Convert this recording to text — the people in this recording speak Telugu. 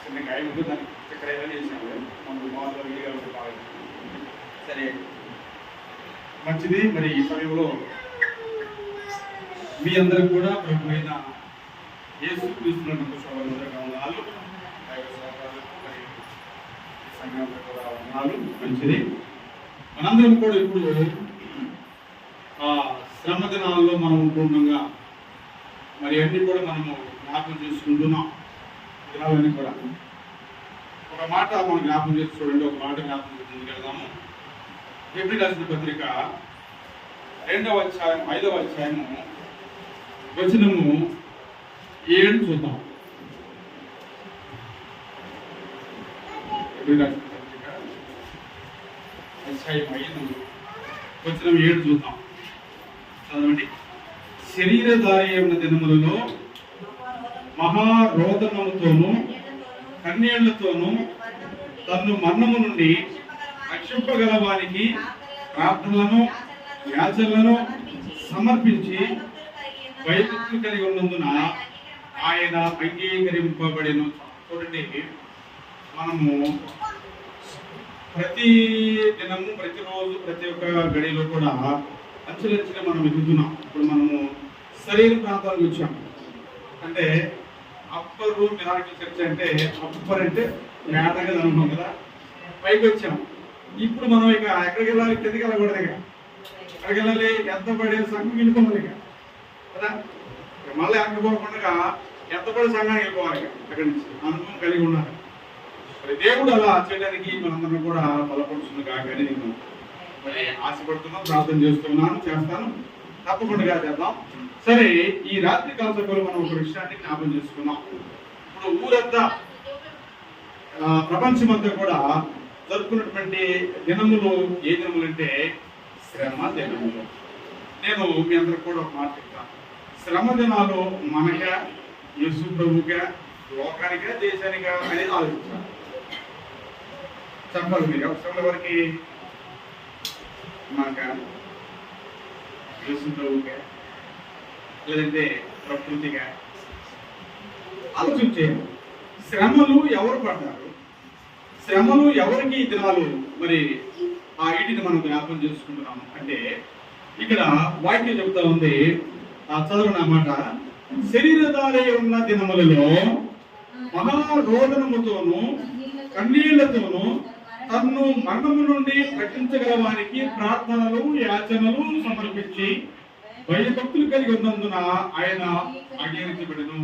చిన్న కాయ ముందు దానికి చక్కెర ఏదైనా చేసాము మనకు మామూలుగా వీలుగా ఉంటే బాగా సరే మంచిది. మరి ఈ సమయంలో మీ అందరికి కూడా ప్రభువైన యేసుక్రీస్తునందు శుభవందనాలు వందనాలు. దైవ సహకారాలు మరి సంఘంలో కూడా వందనాలు. మంచిది. మనందరం కూడా ఇప్పుడు శ్రమ దినాల్లో మనం ఉంటుండగా మరి అన్ని కూడా మనము జ్ఞాపకం చేసుకుంటున్నాం. దినాలన్నీ కూడా ఒక మాట మనం జ్ఞాపకం చేసి చూడండి. ఒక మాట జ్ఞాపకం చేసి ముందుకెళ్దాము. హెబ్రీ రాసిన పత్రిక 2వ అధ్యాయం 5వ అధ్యాయము వచనము 7 చూద్దాం. హెబ్రీ రాసిన పత్రిక అధ్యాయం 5 వచనం 7 చూద్దాం. చదవండి. శరీరధారి అయిన దినములలో మహారోదనముతోనూ కన్నీళ్లతోనూ తన్ను మరణము నుండి రక్షింపగల వారికి ప్రార్థనలను యాచనలను సమర్పించి భయభక్తులు కలిగి ఉన్నందున ఆయన అంగీకరింపబడెను. చూడండి, మనము ప్రతి దినము ప్రతిరోజు ప్రతి ఒక్క గడిలో కూడా అంచెలంచెలుగా మనం ఎదుగుతున్నాం. ఇప్పుడు మనము శరీర ప్రాంతాలకు వచ్చాము. అంటే అప్పర్ రూమ్ మిరాకిల్ చర్చ్ అంటే అప్పర్ అంటే మేటగా అనుభవం కదా, పైకి వచ్చాము. ఇప్పుడు మనం ఇక ఎక్కడికి వెళ్ళాలి? కిందకి వెళ్ళకూడదు. ఇక ఎక్కడికి వెళ్ళాలి? ఎంత పడే సంఘం వెళ్ళిపోవాలి ఇక కదా. మళ్ళీ అనుకోకుండా ఎంత పడే సంఘానికి వెళ్ళిపోవాలి. ఇక అక్కడి నుంచి అనుభవం కలిగి ఉన్నారు. మరి దేవుడు అలా చేయడానికి మనందరం కూడా బలపడుతుంది కాకని నేను మరి ఆశపడుతున్నాను, ప్రార్థన చేస్తాను. తప్పకుండా చేద్దాం. సరే, ఈ రాత్రి కాల సభలో మనం ఒక విషయాన్ని జ్ఞాపకం చేసుకున్నాం. ఇప్పుడు ఊరంతా ప్రపంచమంతా కూడా జరుపుకున్నటువంటి దినములు ఏ దినములు అంటే శ్రమ దినములు. నేను మీ అందరికి కూడా ఒక మాట చెప్తాను. శ్రమ దినాలు మనగా, యేసు ప్రభుగా, లోకానికా, దేశానికా అనేది ఆలోచించాలి. చెప్పాలి మీరు అవసరం వరకు మనకా, యేసు ప్రభుగా, లేదంటే ప్రకృతిగా ఆలోచించే శ్రమలు ఎవరు పడ్డారు, శ్రమలు ఎవరికి ఈ దినాలు మరి ఆ ఇంటిని మనం జ్ఞాపకం చేసుకుంటున్నాము అంటే ఇక్కడ వాక్యం చెబుతా ఉంది. చదువు అన్నమాట. శరీరధారి ఉన్న దినములలో మహారోదనముతోనూ కన్నీళ్లతోనూ తన్ను మరణము నుండి రక్షించగల వారికి ప్రార్థనలు యాచనలు సమర్పించి భయభక్తులు కలిగి ఉన్నందున ఆయన అంగీకరించబడెను.